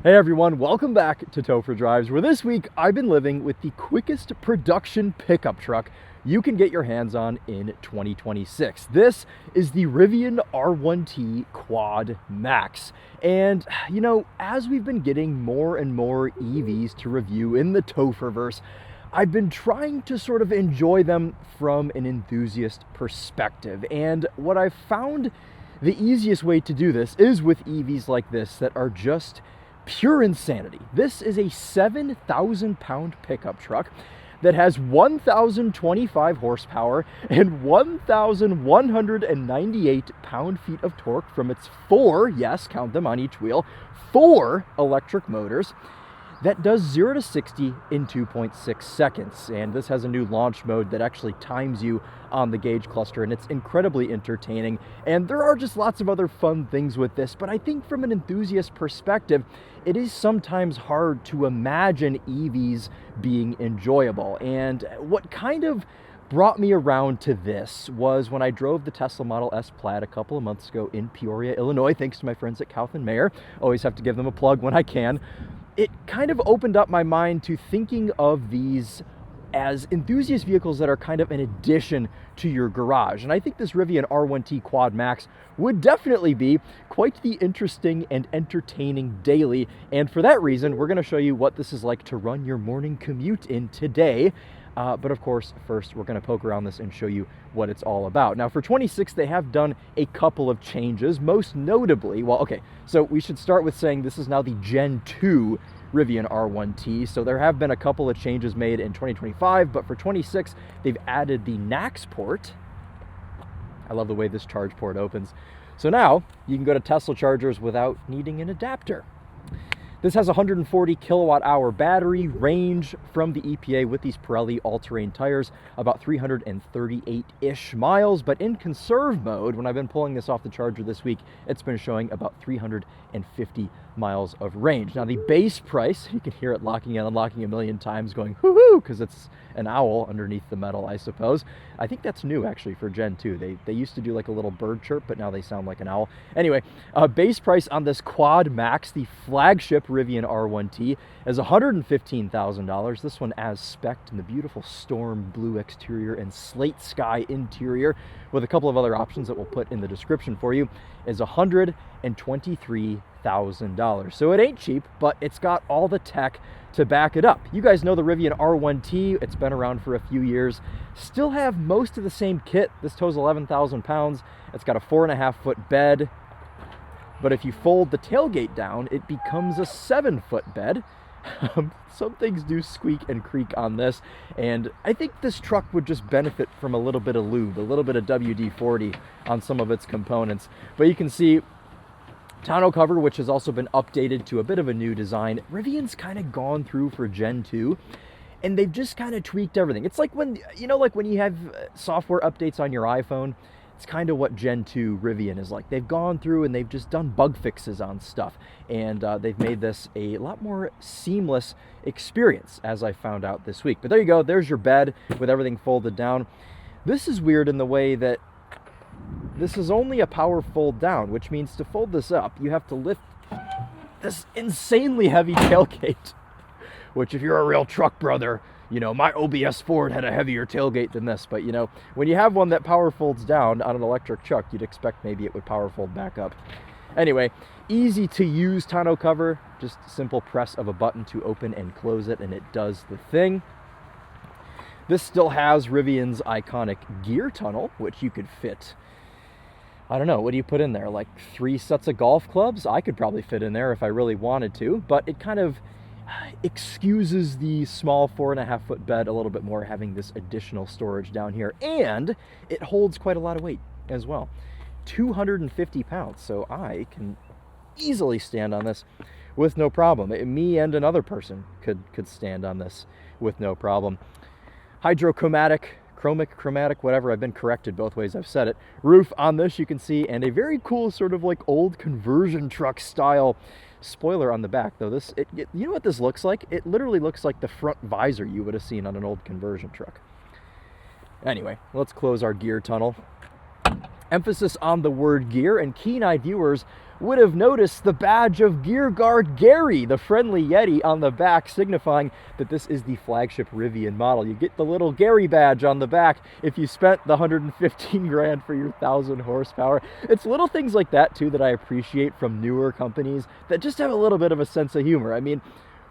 Hey everyone, welcome back to Topher Drives, where this week I've been living with the quickest production pickup truck you can get your hands on in 2026. This is the Rivian R1T Quad Max. And, as we've been getting more and more EVs to review in the Topherverse, I've been trying to sort of enjoy them from an enthusiast perspective. And what I've found the easiest way to do this is with EVs like this that are just pure insanity. This is a 7,000-pound pickup truck that has 1,025 horsepower and 1,198 pound-feet of torque from its four, yes, count them on each wheel, four electric motors that does 0 to 60 in 2.6 seconds. And this has a new launch mode that actually times you on the gauge cluster, and it's incredibly entertaining. And there are just lots of other fun things with this, but I think from an enthusiast perspective, it is sometimes hard to imagine EVs being enjoyable. And what kind of brought me around to this was when I drove the Tesla Model S Plaid a couple of months ago in Peoria, Illinois, thanks to my friends at Kaufman Mayer. Always have to give them a plug when I can. It kind of opened up my mind to thinking of these as enthusiast vehicles that are kind of an addition to your garage. And I think this Rivian R1T Quad Max would definitely be quite the interesting and entertaining daily. And for that reason, we're going to show you what this is like to run your morning commute in today. But of course, first we're going to poke around this and show you what it's all about. Now for 26, they have done a couple of changes, most notably, so we should start with saying this is now the Gen 2 Rivian R1T. So there have been a couple of changes made in 2025, but for 26, they've added the NACS port. I love the way this charge port opens. So now you can go to Tesla chargers without needing an adapter. This has a 140 kilowatt hour battery, range from the EPA with these Pirelli all-terrain tires, about 338-ish miles, but in conserve mode, when I've been pulling this off the charger this week, it's been showing about 350 miles of range. Now the base price, you can hear it locking and unlocking a million times going hoo-hoo, because it's an owl underneath the metal, I suppose. I think that's new actually for Gen 2. They used to do like a little bird chirp, but now they sound like an owl. Anyway, base price on this Quad Max, the flagship Rivian R1T, is $115,000. This one as spec'd in the beautiful storm blue exterior and slate sky interior, with a couple of other options that we'll put in the description for you, is $123,000. So it ain't cheap, but it's got all the tech to back it up. You guys know the Rivian R1T. It's been around for a few years. Still have most of the same kit. This tows 11,000 pounds. It's got a 4.5-foot bed. But if you fold the tailgate down, it becomes a 7-foot bed. Some things do squeak and creak on this, and I think this truck would just benefit from a little bit of lube, a little bit of WD-40 on some of its components. But you can see tonneau cover, which has also been updated to a bit of a new design. Rivian's kind of gone through for Gen 2, and they've just kind of tweaked everything. It's like when you have software updates on your iPhone. It's kind of what Gen 2 Rivian is like. They've gone through and they've just done bug fixes on stuff, and they've made this a lot more seamless experience, as I found out this week. But there you go, there's your bed with everything folded down. This is weird in the way that this is only a power fold down, which means to fold this up, you have to lift this insanely heavy tailgate, which if you're a real truck brother, my OBS Ford had a heavier tailgate than this, but when you have one that power folds down on an electric truck, you'd expect maybe it would power fold back up. Anyway, easy to use tonneau cover, just simple press of a button to open and close it, and it does the thing. This still has Rivian's iconic gear tunnel, which you could fit, I don't know, what do you put in there? Like 3 sets of golf clubs? I could probably fit in there if I really wanted to, but it kind of excuses the small 4.5-foot bed a little bit more, having this additional storage down here, and it holds quite a lot of weight as well, 250 pounds. So I can easily stand on this with no problem. Me and another person could stand on this with no problem. Hydrochromatic, chromatic, whatever. I've been corrected both ways I've said it. Roof on this, you can see, and a very cool sort of like old conversion truck style spoiler on the back, though. You know what this looks like? It literally looks like the front visor you would have seen on an old conversion truck. Anyway, let's close our gear tunnel. Emphasis on the word gear, and keen-eyed viewers would have noticed the badge of Gear Guard Gary, the friendly Yeti, on the back, signifying that this is the flagship Rivian model. You get the little Gary badge on the back if you spent the 115 grand for your 1,000 horsepower. It's little things like that too that I appreciate from newer companies that just have a little bit of a sense of humor. I mean,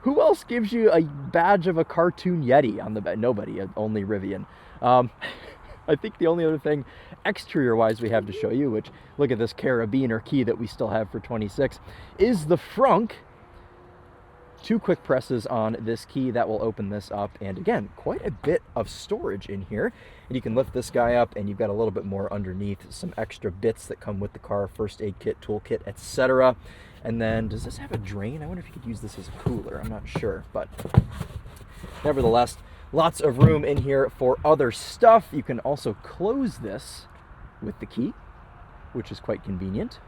who else gives you a badge of a cartoon Yeti on the back? Nobody, only Rivian. I think the only other thing exterior-wise we have to show you, which, look at this carabiner key that we still have for 26, is the frunk. 2 quick presses on this key that will open this up, and again, quite a bit of storage in here. And you can lift this guy up and you've got a little bit more underneath, some extra bits that come with the car, first aid kit, tool kit, etc. And then, does this have a drain? I wonder if you could use this as a cooler. I'm not sure, but nevertheless, lots of room in here for other stuff. You can also close this with the key, which is quite convenient.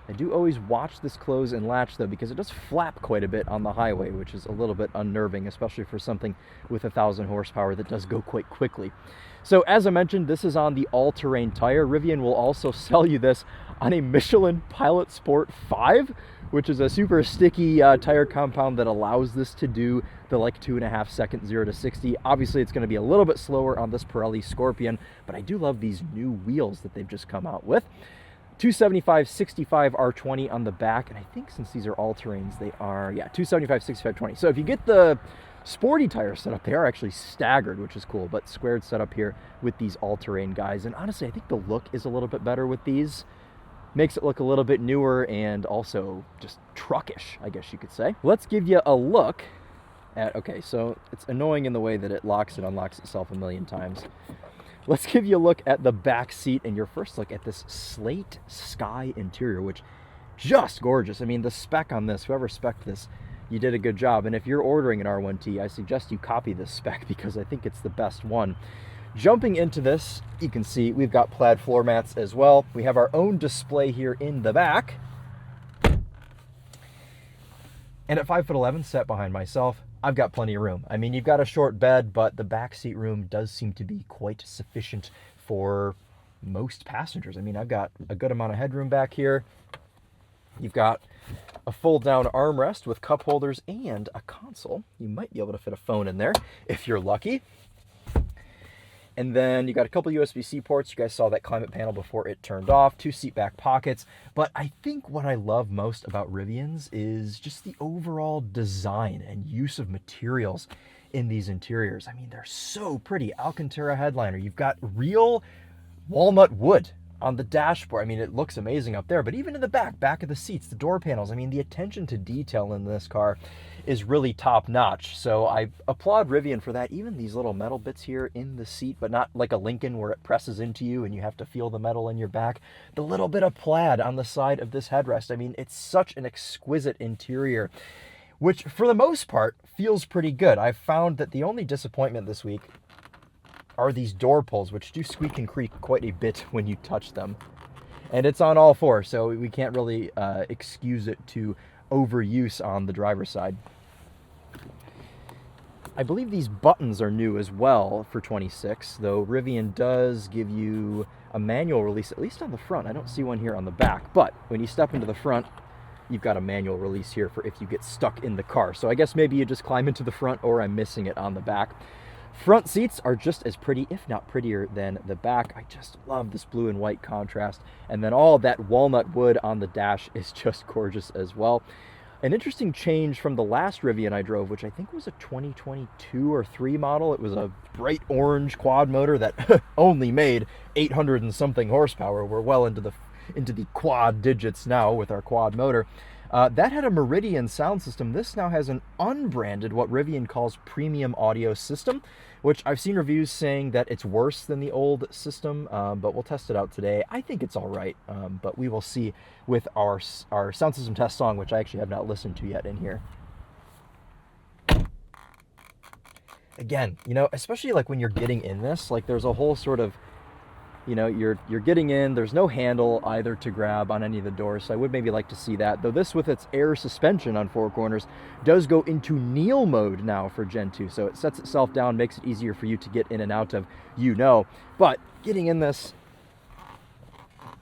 I do always watch this close and latch though, because it does flap quite a bit on the highway, which is a little bit unnerving, especially for something with 1,000 horsepower that does go quite quickly. So as I mentioned, this is on the all-terrain tire. Rivian will also sell you this on a Michelin Pilot Sport 5, which is a super sticky tire compound that allows this to do the like 2.5 second 0 to 60. Obviously, it's going to be a little bit slower on this Pirelli Scorpion, but I do love these new wheels that they've just come out with. 275/65 R20 on the back, and I think since these are all-terrains, they are, yeah, 275/65/20. So if you get the sporty tire setup, they are actually staggered, which is cool, but squared setup here with these all-terrain guys. And honestly, I think the look is a little bit better with these. Makes it look a little bit newer and also just truckish, I guess you could say. Let's give you a look at, okay, so it's annoying in the way that it locks and unlocks itself a million times. Let's give you a look at the back seat and your first look at this Slate Sky Interior, which just gorgeous. I mean, the spec on this, whoever spec'd this, you did a good job. And if you're ordering an R1T, I suggest you copy this spec because I think it's the best one. Jumping into this, you can see we've got plaid floor mats as well. We have our own display here in the back. And at 5'11", set behind myself, I've got plenty of room. I mean, you've got a short bed, but the back seat room does seem to be quite sufficient for most passengers. I mean, I've got a good amount of headroom back here. You've got a fold-down armrest with cup holders and a console. You might be able to fit a phone in there if you're lucky. And then you got a couple USB-C ports. You guys saw that climate panel before it turned off. 2 seat back pockets. But I think what I love most about Rivians is just the overall design and use of materials in these interiors. I mean, they're so pretty. Alcantara headliner. You've got real walnut wood on the dashboard. I mean, it looks amazing up there, but even in the back of the seats, the door panels, I mean, the attention to detail in this car is really top notch. So I applaud Rivian for that. Even these little metal bits here in the seat, but not like a Lincoln where it presses into you and you have to feel the metal in your back. The little bit of plaid on the side of this headrest. I mean, it's such an exquisite interior, which for the most part feels pretty good. I've found that the only disappointment this week are these door pulls, which do squeak and creak quite a bit when you touch them. And it's on all 4, so we can't really excuse it to overuse on the driver's side. I believe these buttons are new as well for 26, though Rivian does give you a manual release, at least on the front. I don't see one here on the back, but when you step into the front, you've got a manual release here for if you get stuck in the car. So I guess maybe you just climb into the front, or I'm missing it on the back. Front seats are just as pretty, if not prettier, than the back. I just love this blue and white contrast. And then all that walnut wood on the dash is just gorgeous as well. An interesting change from the last Rivian I drove, which I think was a 2022 or 3 model. It was a bright orange quad motor that only made 800 and something horsepower. We're well into the quad digits now with our quad motor. That had a Meridian sound system. This now has an unbranded, what Rivian calls premium audio system, which I've seen reviews saying that it's worse than the old system, but we'll test it out today. I think it's all right, but we will see with our sound system test song, which I actually have not listened to yet in here. Again, you know, especially like when you're getting in this, like there's a whole sort of, you know, you're getting in, there's no handle either to grab on any of the doors, so I would maybe like to see that. Though this, with its air suspension on 4 corners, does go into kneel mode now for Gen 2, so it sets itself down, makes it easier for you to get in and out of, you know. But getting in this,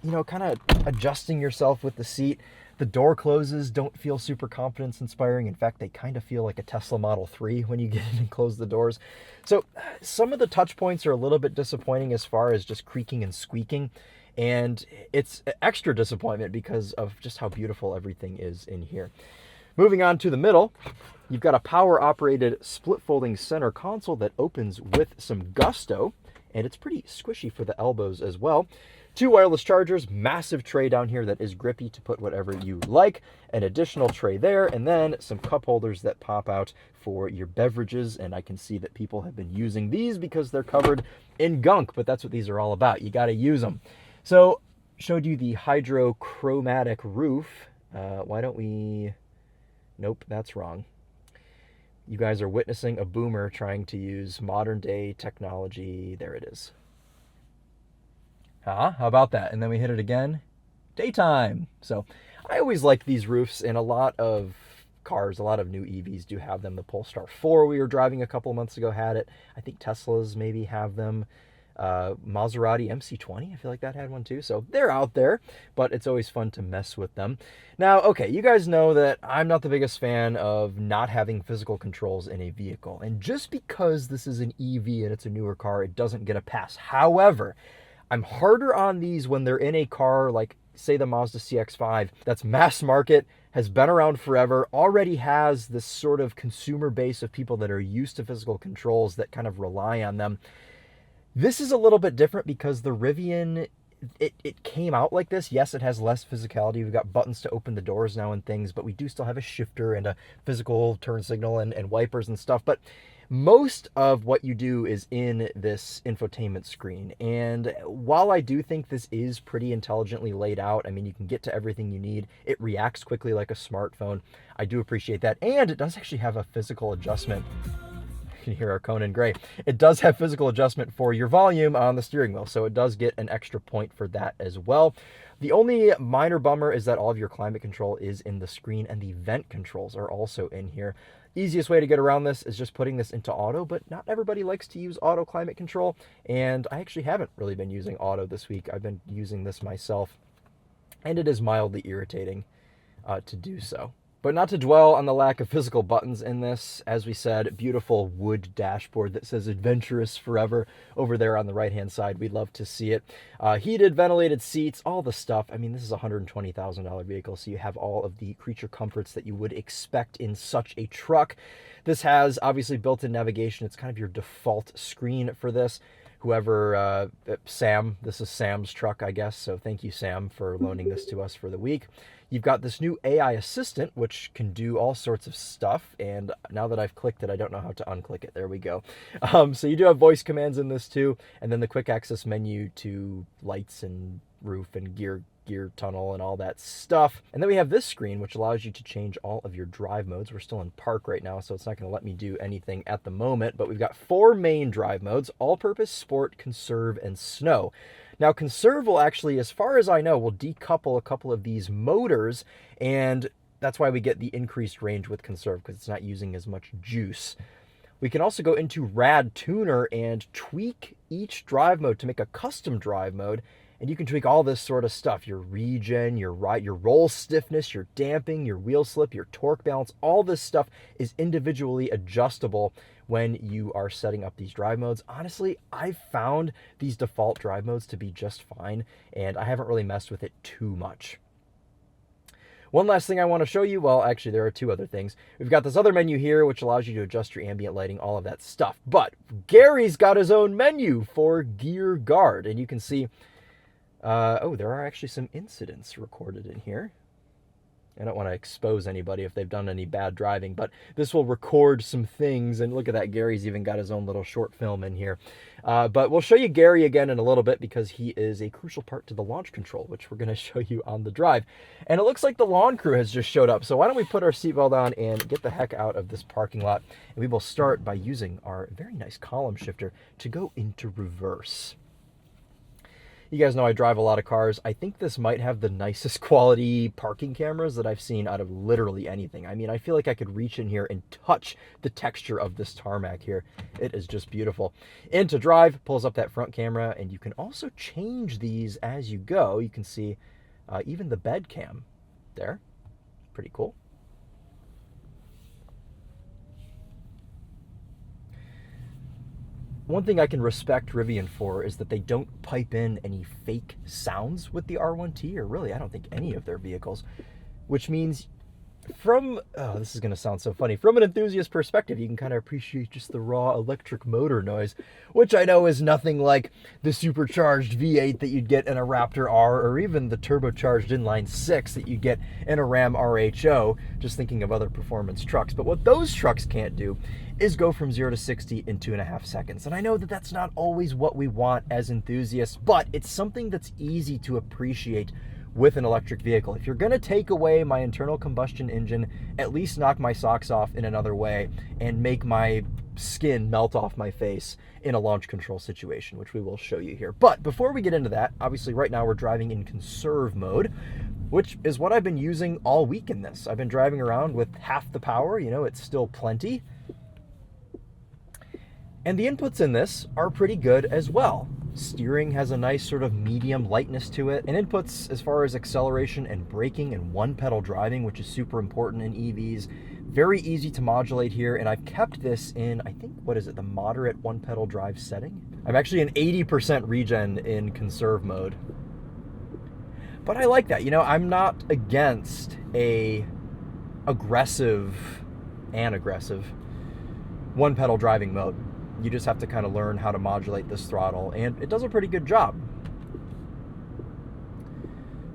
you know, kind of adjusting yourself with the seat. The door closes don't feel super confidence inspiring. In fact, they kind of feel like a Tesla Model 3 when you get in and close the doors. So some of the touch points are a little bit disappointing as far as just creaking and squeaking. And it's extra disappointment because of just how beautiful everything is in here. Moving on to the middle, you've got a power-operated split-folding center console that opens with some gusto, and it's pretty squishy for the elbows as well. 2 wireless chargers, massive tray down here that is grippy to put whatever you like, an additional tray there, and then some cup holders that pop out for your beverages, and I can see that people have been using these because they're covered in gunk, but that's what these are all about. You got to use them. So, showed you the hydrochromatic roof. Why don't we... Nope, that's wrong. You guys are witnessing a boomer trying to use modern day technology. There it is. How about that? And then we hit it again. Daytime. So I always like these roofs, and a lot of cars, a lot of new EVs do have them. The Polestar 4 we were driving a couple of months ago had it. I think Teslas maybe have them. Maserati MC20, I feel like that had one too. So they're out there, but it's always fun to mess with them. Now, okay, you guys know that I'm not the biggest fan of not having physical controls in a vehicle. And just because this is an EV and it's a newer car, it doesn't get a pass. However, I'm harder on these when they're in a car like, say, the Mazda CX-5 that's mass market, has been around forever, already has this sort of consumer base of people that are used to physical controls that kind of rely on them. This is a little bit different because the Rivian, it came out like this. Yes, it has less physicality. We've got buttons to open the doors now and things, but we do still have a shifter and a physical turn signal and wipers and stuff. But most of what you do is in this infotainment screen. And while I do think this is pretty intelligently laid out, I mean, you can get to everything you need. It reacts quickly like a smartphone. I do appreciate that. And it does actually have a physical adjustment. You can hear our Conan Gray. It does have physical adjustment for your volume on the steering wheel, so it does get an extra point for that as well. The only minor bummer is that all of your climate control is in the screen, and the vent controls are also in here. Easiest way to get around this is just putting this into auto, but not everybody likes to use auto climate control, and I actually haven't really been using auto this week. I've been using this myself, and it is mildly irritating to do so. But not to dwell on the lack of physical buttons in this. As we said, beautiful wood dashboard that says adventurous forever over there on the right-hand side. We'd love to see it. Heated, ventilated seats, all the stuff. I mean, this is a $120,000 vehicle, so you have all of the creature comforts that you would expect in such a truck. This has, obviously, built-in navigation. It's kind of your default screen for this. Whoever, Sam, this is Sam's truck, I guess, so thank you, Sam, for loaning this to us for the week. You've got this new AI assistant, which can do all sorts of stuff, and now that I've clicked it, I don't know how to unclick it. There we go. So you do have voice commands in this too, and then the quick access menu to lights and roof and gear tunnel and all that stuff. And then we have this screen, which allows you to change all of your drive modes. We're still in park right now, so it's not going to let me do anything at the moment, but we've got 4 main drive modes: all-purpose, sport, conserve, and snow. Now, conserve will actually, as far as I know, will decouple a couple of these motors, and that's why we get the increased range with conserve, because it's not using as much juice. We can also go into rad tuner and tweak each drive mode to make a custom drive mode, and you can tweak all this sort of stuff: your regen, your roll stiffness, your damping, your wheel slip, your torque balance. All this stuff is individually adjustable when you are setting up these drive modes. Honestly, I've found these default drive modes to be just fine, and I haven't really messed with it too much. One last thing I want to show you, well, actually there are 2 other things. We've got this other menu here, which allows you to adjust your ambient lighting, all of that stuff. But Gary's got his own menu for Gear Guard, and you can see, oh, there are actually some incidents recorded in here. I don't want to expose anybody if they've done any bad driving, but this will record some things. And look at that, Gary's even got his own little short film in here. But we'll show you Gary again in a little bit because he is a crucial part to the launch control, which we're going to show you on the drive. And it looks like the lawn crew has just showed up. So why don't we put our seatbelt on and get the heck out of this parking lot. And we will start by using our very nice column shifter to go into reverse. You guys know I drive a lot of cars. I think this might have the nicest quality parking cameras that I've seen out of literally anything. I mean, I feel like I could reach in here and touch the texture of this tarmac here. It is just beautiful. Into drive, pulls up that front camera, and you can also change these as you go. You can see even the bed cam there. Pretty cool. One thing I can respect Rivian for is that they don't pipe in any fake sounds with the R1T, or really, I don't think any of their vehicles, which means from, oh, this is going to sound so funny, from an enthusiast perspective, you can kind of appreciate just the raw electric motor noise, which I know is nothing like the supercharged V8 that you'd get in a Raptor R, or even the turbocharged inline 6 that you get in a Ram RHO, just thinking of other performance trucks. But what those trucks can't do is go from 0 to 60 in 2.5 seconds. And I know that that's not always what we want as enthusiasts, but it's something that's easy to appreciate with an electric vehicle. If you're gonna take away my internal combustion engine, at least knock my socks off in another way and make my skin melt off my face in a launch control situation, which we will show you here. But before we get into that, obviously right now we're driving in conserve mode, which is what I've been using all week in this. I've been driving around with half the power, you know, it's still plenty. And the inputs in this are pretty good as well. Steering has a nice sort of medium lightness to it, and inputs as far as acceleration and braking and one pedal driving, which is super important in EVs. Very easy to modulate here, and I've kept this in, I think, what is it, the moderate one pedal drive setting? I'm actually in 80% regen in conserve mode. But I like that, you know, I'm not against a aggressive one pedal driving mode. You just have to kind of learn how to modulate this throttle, and it does a pretty good job.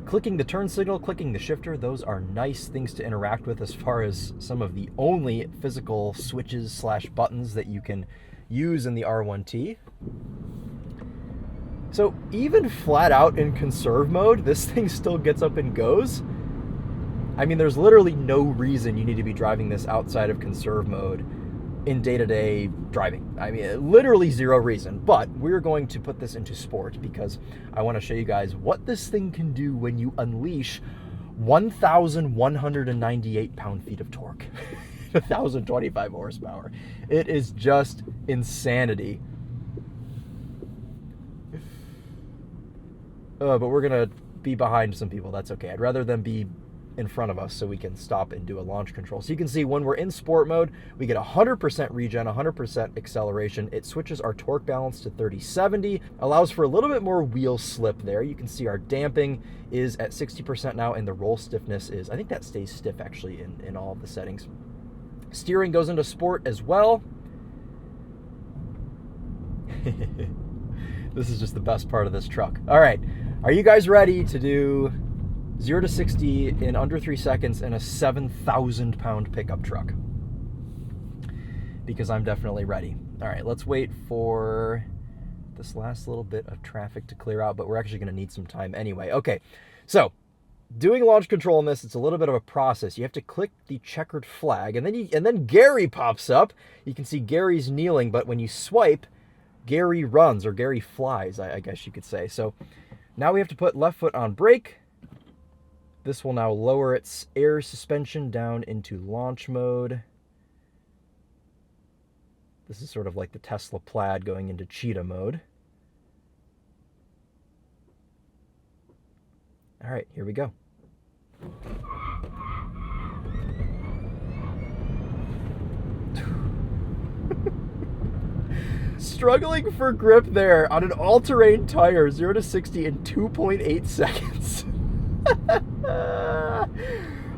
Clicking the turn signal, clicking the shifter, those are nice things to interact with as far as some of the only physical switches / buttons that you can use in the R1T. So even flat out in conserve mode, this thing still gets up and goes. I mean, there's literally no reason you need to be driving this outside of conserve mode in day-to-day driving. I mean, literally zero reason, but we're going to put this into sport because I want to show you guys what this thing can do when you unleash 1,198 pound-feet of torque, 1,025 horsepower. It is just insanity. But we're gonna be behind some people, that's okay. I'd rather them be in front of us so we can stop and do a launch control. So you can see when we're in sport mode, we get 100% regen, 100% acceleration. It switches our torque balance to 30/70, allows for a little bit more wheel slip there. You can see our damping is at 60% now, and the roll stiffness is, I think that stays stiff actually in all of the settings. Steering goes into sport as well. This is just the best part of this truck. All right, are you guys ready to do 0 to 60 in under 3 seconds in a 7,000 pound pickup truck? Because I'm definitely ready. All right, let's wait for this last little bit of traffic to clear out, but we're actually gonna need some time anyway. Okay, so doing launch control in this, it's a little bit of a process. You have to click the checkered flag, and then Gary pops up. You can see Gary's kneeling, but when you swipe, Gary runs, or Gary flies, I guess you could say. So now we have to put left foot on brake. This will now lower its air suspension down into launch mode. This is sort of like the Tesla Plaid going into cheetah mode. All right, here we go. Struggling for grip there on an all-terrain tire, 0 to 60 in 2.8 seconds.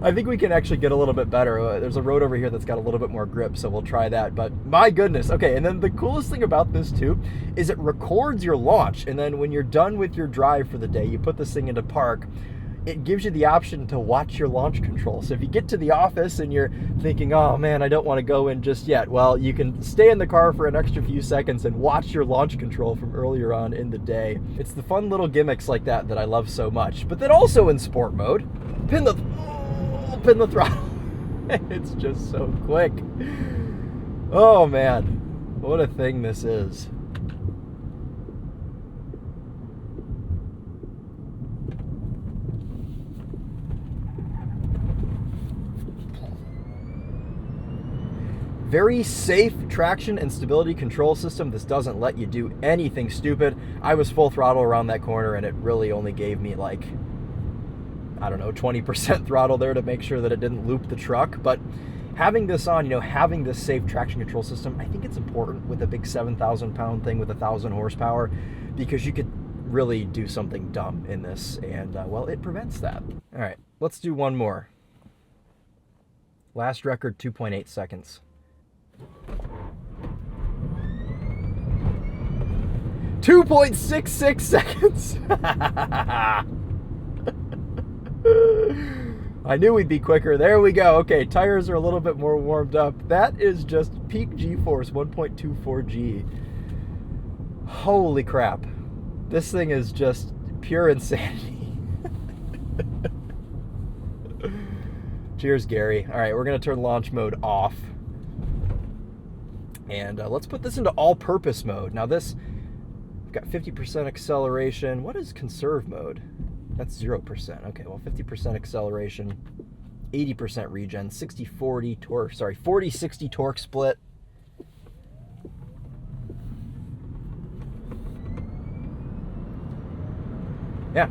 I think we can actually get a little bit better. There's a road over here that's got a little bit more grip, so we'll try that. But my goodness. Okay, and then the coolest thing about this too is it records your launch, and then when you're done with your drive for the day, you put this thing into park, it gives you the option to watch your launch control. So if you get to the office and you're thinking, oh man, I don't want to go in just yet, well, you can stay in the car for an extra few seconds and watch your launch control from earlier on in the day. It's the fun little gimmicks like that that I love so much. But then also in sport mode, pin the throttle. It's just so quick. Oh man, what a thing this is. Very safe traction and stability control system. This doesn't let you do anything stupid. I was full throttle around that corner and it really only gave me like, I don't know, 20% throttle there to make sure that it didn't loop the truck. But having this on, having this safe traction control system, I think it's important with a big 7,000 pound thing with 1,000 horsepower, because you could really do something dumb in this, and well, it prevents that. All right, let's do one more. Last record, 2.8 seconds. 2.66 seconds. I knew we'd be quicker. There we go. Okay, tires are a little bit more warmed up. That is just peak G-force, 1.24 G. Holy crap. This thing is just pure insanity. Cheers, Gary. All right, we're going to turn launch mode off. And let's put this into all-purpose mode. Now this, we've got 50% acceleration. What is conserve mode? That's 0%. Okay, well, 50% acceleration, 80% regen, 60-40 torque, 40-60 torque split. Yeah,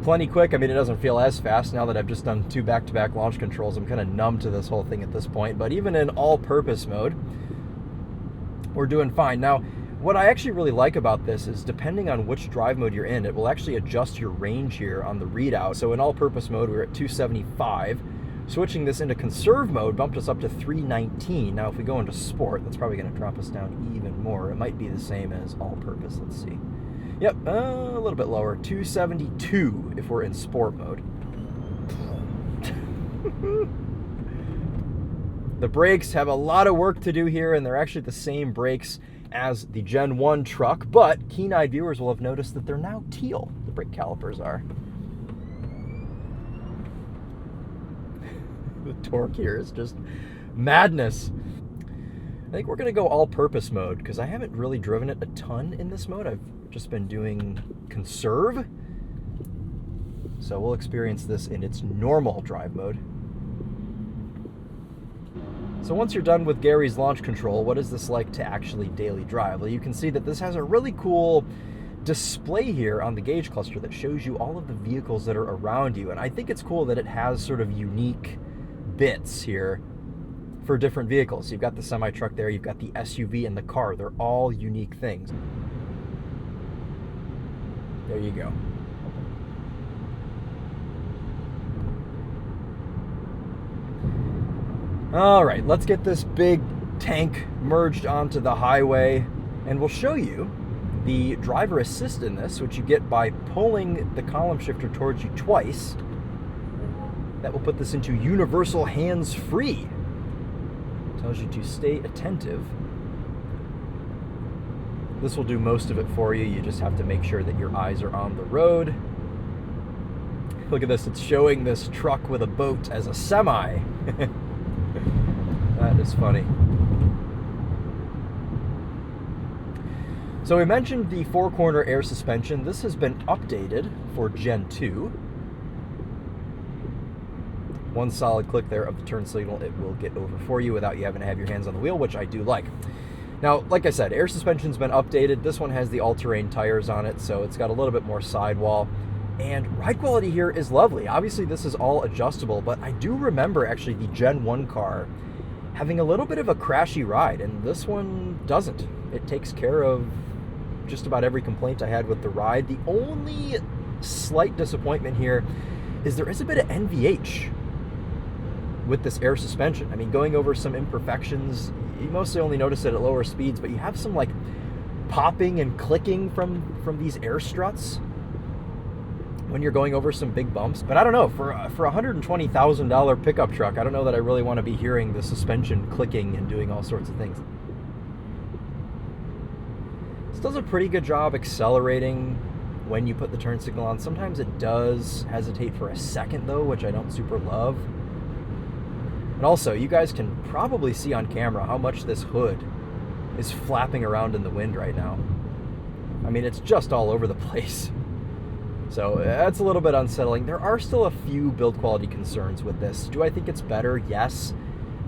plenty quick. I mean, it doesn't feel as fast now that I've just done 2 back-to-back launch controls. I'm kind of numb to this whole thing at this point, but even in all-purpose mode, we're doing fine. Now, what I actually really like about this is depending on which drive mode you're in, it will actually adjust your range here on the readout. So in all-purpose mode, we're at 275. Switching this into conserve mode bumped us up to 319. Now, if we go into sport, that's probably going to drop us down even more. It might be the same as all-purpose. Let's see. Yep, a little bit lower. 272 if we're in sport mode. The brakes have a lot of work to do here, and they're actually the same brakes as the Gen 1 truck, but keen-eyed viewers will have noticed that they're now teal. The brake calipers are. The torque here is just madness. I think we're going to go all-purpose mode, because I haven't really driven it a ton in this mode. I've just been doing conserve. So we'll experience this in its normal drive mode. So once you're done with Gary's launch control, what is this like to actually daily drive? Well, you can see that this has a really cool display here on the gauge cluster that shows you all of the vehicles that are around you. And I think it's cool that it has sort of unique bits here for different vehicles. You've got the semi-truck there, you've got the SUV and the car. They're all unique things. There you go. All right, let's get this big tank merged onto the highway, and we'll show you the driver assist in this, which you get by pulling the column shifter towards you twice. That will put this into universal hands-free. Tells you to stay attentive. This will do most of it for you. You just have to make sure that your eyes are on the road. Look at this, it's showing this truck with a boat as a semi. That is funny. So we mentioned the 4-corner air suspension. This has been updated for Gen 2. One solid click there of the turn signal, it will get over for you without you having to have your hands on the wheel, which I do like. Now, like I said, air suspension's been updated. This one has the all-terrain tires on it, so it's got a little bit more sidewall. And ride quality here is lovely. Obviously, this is all adjustable, but I do remember actually the Gen 1 car having a little bit of a crashy ride, and this one doesn't. It takes care of just about every complaint I had with the ride. The only slight disappointment here is there is a bit of NVH with this air suspension. I mean, going over some imperfections, you mostly only notice it at lower speeds, but you have some like popping and clicking from these air struts when you're going over some big bumps. But I don't know, for a $120,000 pickup truck, I don't know that I really want to be hearing the suspension clicking and doing all sorts of things. This does a pretty good job accelerating when you put the turn signal on. Sometimes it does hesitate for a second though, which I don't super love. And also, you guys can probably see on camera how much this hood is flapping around in the wind right now. I mean, it's just all over the place. So that's a little bit unsettling. There are still a few build quality concerns with this. Do I think it's better? Yes.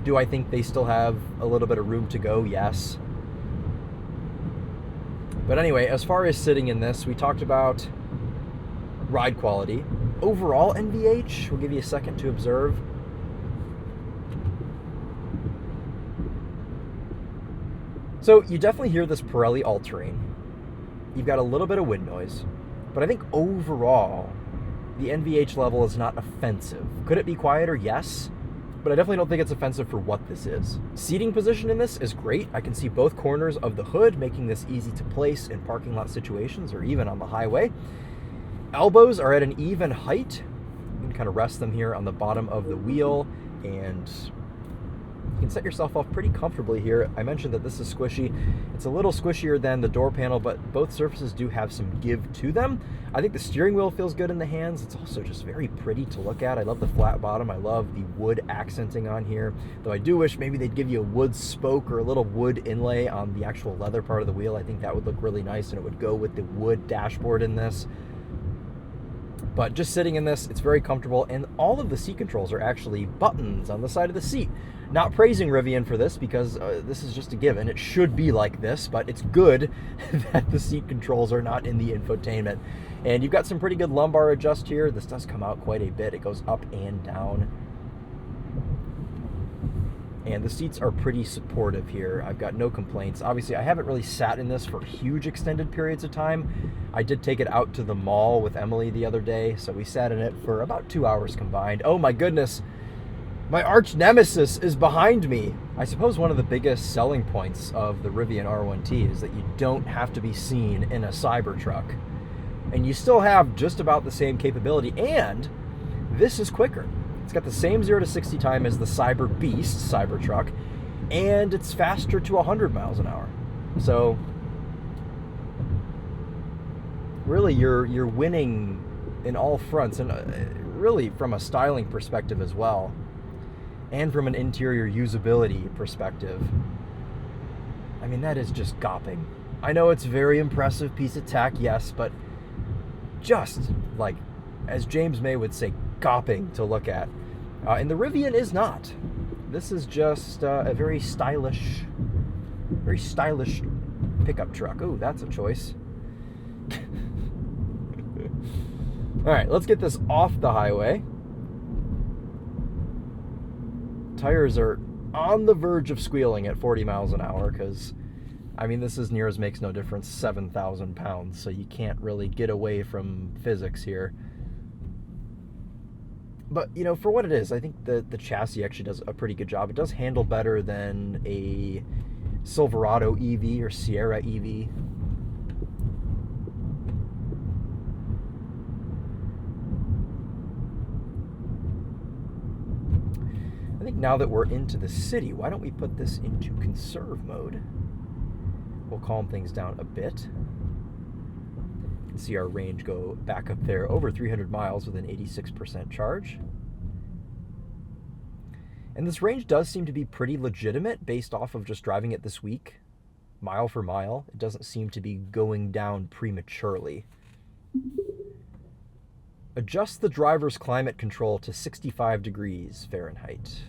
Do I think they still have a little bit of room to go? Yes. But anyway, as far as sitting in this, we talked about ride quality. Overall NVH, we'll give you a second to observe. So you definitely hear this Pirelli all-terrain. You've got a little bit of wind noise, but I think overall, the NVH level is not offensive. Could it be quieter? Yes, but I definitely don't think it's offensive for what this is. Seating position in this is great. I can see both corners of the hood, making this easy to place in parking lot situations or even on the highway. Elbows are at an even height. You can kind of rest them here on the bottom of the wheel, and you can set yourself off pretty comfortably here. I mentioned that this is squishy. It's a little squishier than the door panel, but both surfaces do have some give to them. I think the steering wheel feels good in the hands. It's also just very pretty to look at. I love the flat bottom. I love the wood accenting on here, though I do wish maybe they'd give you a wood spoke or a little wood inlay on the actual leather part of the wheel. I think that would look really nice, and it would go with the wood dashboard in this. But just sitting in this, it's very comfortable, and all of the seat controls are actually buttons on the side of the seat. Not praising Rivian for this, because this is just a given. It should be like this, but it's good that the seat controls are not in the infotainment. And you've got some pretty good lumbar adjust here. This does come out quite a bit. It goes up and down. And the seats are pretty supportive here. I've got no complaints. Obviously, I haven't really sat in this for huge extended periods of time. I did take it out to the mall with Emily the other day, so we sat in it for about 2 hours combined. Oh my goodness, my arch nemesis is behind me. I suppose one of the biggest selling points of the Rivian R1T is that you don't have to be seen in a Cybertruck. And you still have just about the same capability, and this is quicker. It's got the same 0 to 60 time as the Cyber Beast Cybertruck, and it's faster to 100 miles an hour. So really, you're winning in all fronts, and really from a styling perspective as well, and from an interior usability perspective. I mean, that is just gopping. I know it's a very impressive piece of tech, yes, but just like, as James May would say, gopping to look at. And the Rivian is not. This is just a very stylish pickup truck. Oh, that's a choice. All right, let's get this off the highway. Tires are on the verge of squealing at 40 miles an hour because, I mean, this is near as makes no difference, 7,000 pounds, so you can't really get away from physics here. But, you know, for what it is, I think the chassis actually does a pretty good job. It does handle better than a Silverado EV or Sierra EV. I think now that we're into the city, why don't we put this into conserve mode? We'll calm things down a bit. See our range go back up there over 300 miles with an 86% charge. And this range does seem to be pretty legitimate based off of just driving it this week, mile for mile. It doesn't seem to be going down prematurely. Adjust the driver's climate control to 65 degrees Fahrenheit.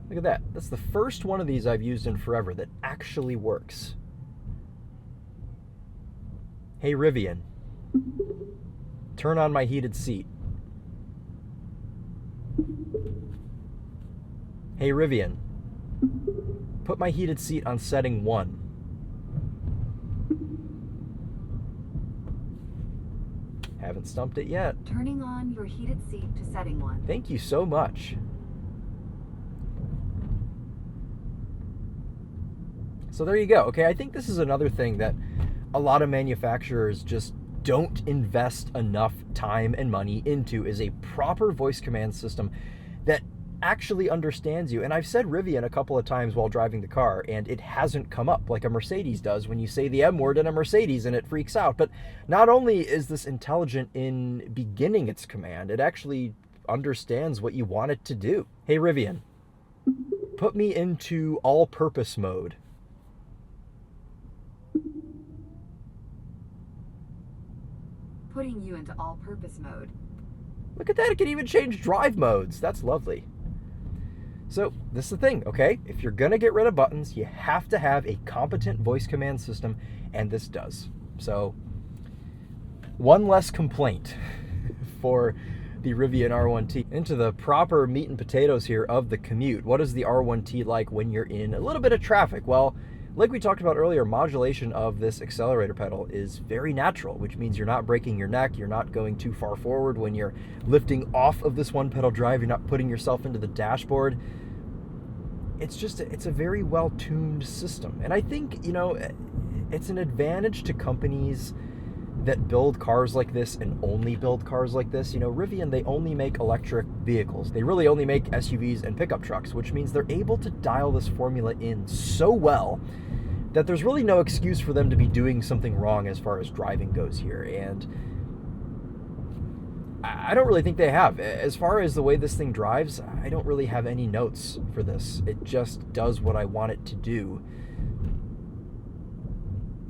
Look at that. That's the first one of these I've used in forever that actually works. Hey Rivian, turn on my heated seat. Hey Rivian, put my heated seat on setting 1. Haven't stumped it yet. Turning on your heated seat to setting 1. Thank you so much. So there you go. Okay, I think this is another thing that a lot of manufacturers just don't invest enough time and money into, is a proper voice command system that actually understands you. And I've said Rivian a couple of times while driving the car, and it hasn't come up like a Mercedes does when you say the M word in a Mercedes and it freaks out. But not only is this intelligent in beginning its command, it actually understands what you want it to do. Hey Rivian, put me into all-purpose mode. putting you into all-purpose mode. Look at that, it can even change drive modes. That's lovely. So this is the thing, okay? If you're gonna get rid of buttons, you have to have a competent voice command system, and this does. So one less complaint for the Rivian R1T. Into the proper meat and potatoes here of the Commute. What is the R1T like when you're in a little bit of traffic? Well, like we talked about earlier, modulation of this accelerator pedal is very natural, which means you're not breaking your neck, you're not going too far forward when you're lifting off of this one pedal drive, you're not putting yourself into the dashboard. It's a very well-tuned system. And I think, you know, it's an advantage to companies that build cars like this and only build cars like this. You know, Rivian, they only make electric vehicles. They really only make SUVs and pickup trucks, which means they're able to dial this formula in so well that there's really no excuse for them to be doing something wrong as far as driving goes here. And I don't really think they have. As far as the way this thing drives, I don't really have any notes for this. It just does what I want it to do.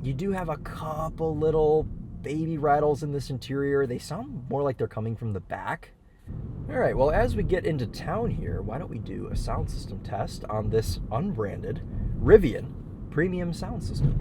You do have a couple little baby rattles in this interior. They sound more like they're coming from the back. All right, well, as we get into town here, why don't we do a sound system test on this unbranded Rivian premium sound system.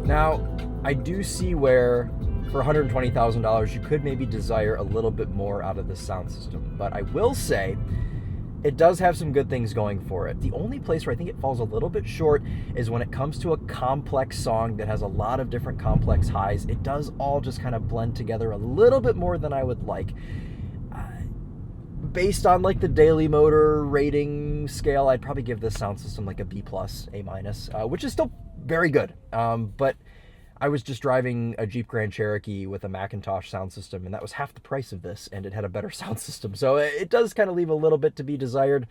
Now, I do see where for $120,000 you could maybe desire a little bit more out of this sound system, but I will say it does have some good things going for it. The only place where I think it falls a little bit short is when it comes to a complex song that has a lot of different complex highs. It does all just kind of blend together a little bit more than I would like. Based on like the Daily Motor rating scale, I'd probably give this sound system like a B+, A-, which is still very good. But I was just driving a Jeep Grand Cherokee with a Macintosh sound system, and that was half the price of this, and it had a better sound system. So it does kind of leave a little bit to be desired,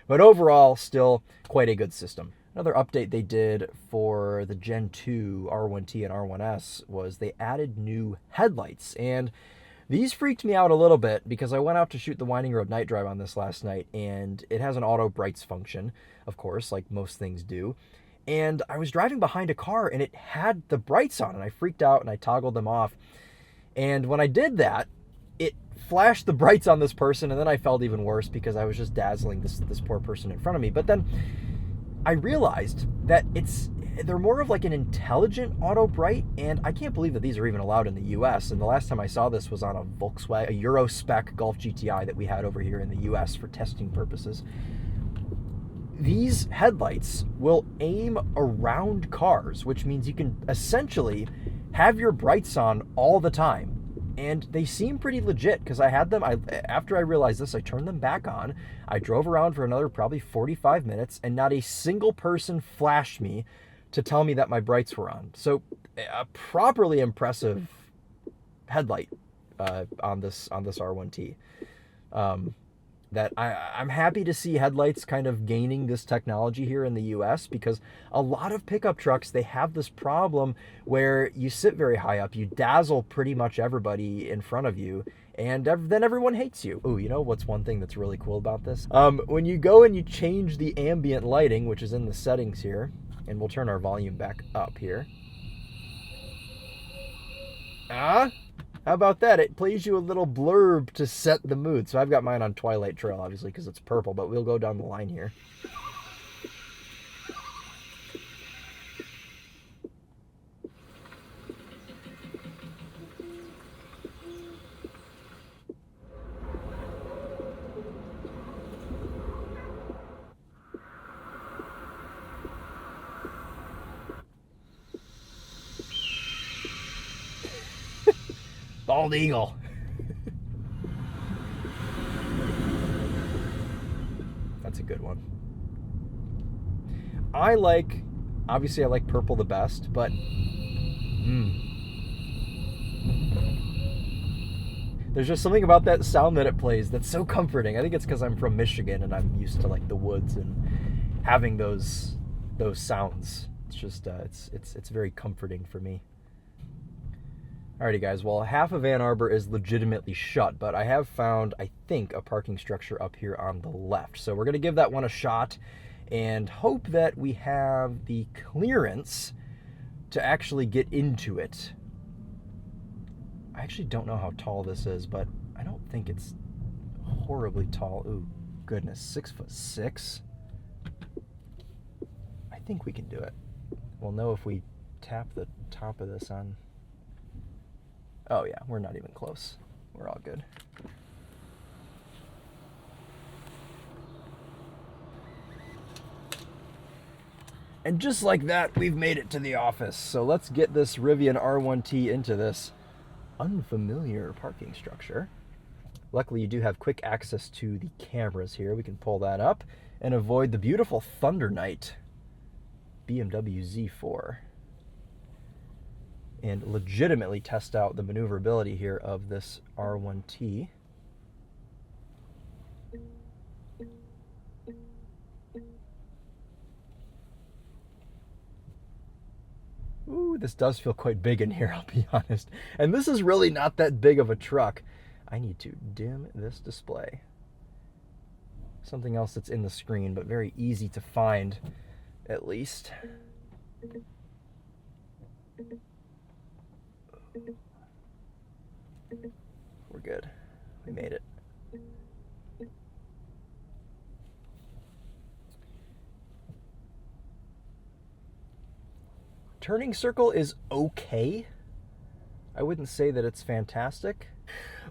but overall, still quite a good system. Another update they did for the Gen 2 R1T and R1S was they added new headlights, and these freaked me out a little bit because I went out to shoot the Winding Road night drive on this last night, and it has an auto brights function, of course, like most things do. And I was driving behind a car and it had the brights on, and I freaked out and I toggled them off. And when I did that, it flashed the brights on this person, and then I felt even worse because I was just dazzling this poor person in front of me. But then I realized that they're more of like an intelligent auto bright, and I can't believe that these are even allowed in the US. And the last time I saw this was on a Volkswagen, a Euro spec Golf GTI that we had over here in the US for testing purposes. These headlights will aim around cars, which means you can essentially have your brights on all the time. And they seem pretty legit because I had them, after I realized this, I turned them back on. I drove around for another probably 45 minutes, and not a single person flashed me to tell me that my brights were on. So a properly impressive headlight on this R1T. That I'm happy to see headlights kind of gaining this technology here in the US, because a lot of pickup trucks, they have this problem where you sit very high up, you dazzle pretty much everybody in front of you, and then everyone hates you. Oh, you know what's one thing that's really cool about this? When you go and you change the ambient lighting, which is in the settings here, and we'll turn our volume back up here. How about that? It plays you a little blurb to set the mood. So I've got mine on Twilight Trail, obviously, because it's purple, but we'll go down the line here. Bald eagle. That's a good one. I like Obviously, I like purple the best, but there's just something about that sound that it plays that's so comforting. I think it's because I'm from Michigan and I'm used to like the woods and having those sounds. It's just it's very comforting for me. Alrighty guys, well, half of Ann Arbor is legitimately shut, but I have found, I think, a parking structure up here on the left. So we're gonna give that one a shot and hope that we have the clearance to actually get into it. I actually don't know how tall this is, but I don't think it's horribly tall. Ooh, goodness, 6'6". I think we can do it. We'll know if we tap the top of this on. Oh yeah, we're not even close. We're all good. And just like that, we've made it to the office. So let's get this Rivian R1T into this unfamiliar parking structure. Luckily, you do have quick access to the cameras here. We can pull that up and avoid the beautiful Thunder Night BMW Z4. And legitimately test out the maneuverability here of this R1T. Ooh, this does feel quite big in here, I'll be honest. And this is really not that big of a truck. I need to dim this display. Something else that's in the screen, but very easy to find, at least. We're good. We made it. Turning circle is okay. I wouldn't say that it's fantastic.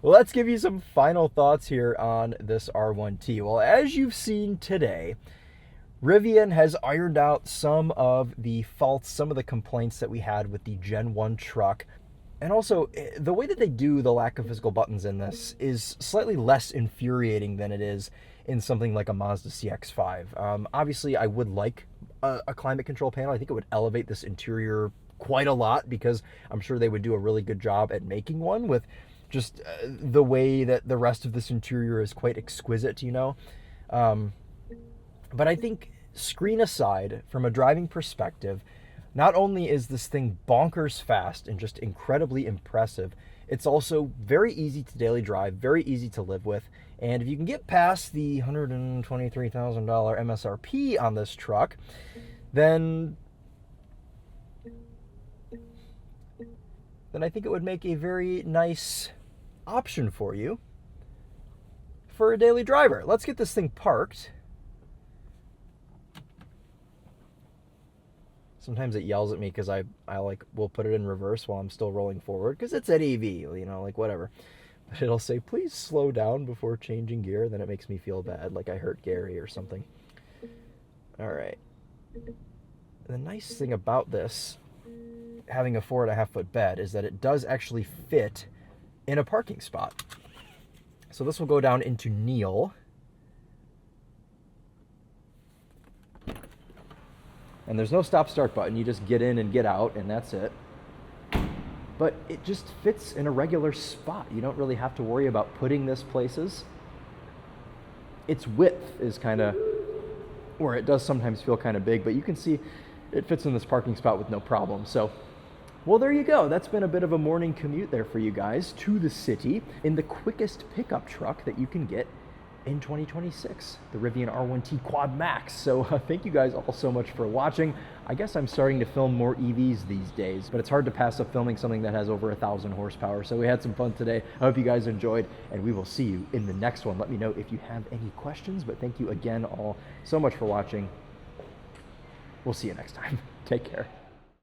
Let's give you some final thoughts here on this R1T. Well, as you've seen today, Rivian has ironed out some of the faults, some of the complaints that we had with the Gen 1 truck. And also, the way that they do the lack of physical buttons in this is slightly less infuriating than it is in something like a Mazda CX-5. Obviously, I would like a climate control panel. I think it would elevate this interior quite a lot because I'm sure they would do a really good job at making one with just the way that the rest of this interior is quite exquisite, you know. But I think, screen aside, from a driving perspective, not only is this thing bonkers fast and just incredibly impressive, it's also very easy to daily drive, very easy to live with. And if you can get past the $123,000 MSRP on this truck, then I think it would make a very nice option for you for a daily driver. Let's get this thing parked. Sometimes it yells at me because I will put it in reverse while I'm still rolling forward because it's an EV, you know, like whatever. But it'll say, please slow down before changing gear. Then it makes me feel bad, like I hurt Gary or something. All right. The nice thing about this, having a 4.5-foot bed, is that it does actually fit in a parking spot. So this will go down into Neil. And there's no stop-start button. You just get in and get out, and that's it. But it just fits in a regular spot. You don't really have to worry about putting this places. Its width is kind of where it does sometimes feel kind of big, but you can see it fits in this parking spot with no problem. So, well, there you go. That's been a bit of a morning commute there for you guys to the city in the quickest pickup truck that you can get in 2026, the Rivian R1T Quad Max. So thank you guys all so much for watching. I guess I'm starting to film more EVs these days, but it's hard to pass up filming something that has over 1,000 horsepower. So we had some fun today. I hope you guys enjoyed, and we will see you in the next one. Let me know if you have any questions, but thank you again all so much for watching. We'll see you next time. Take care.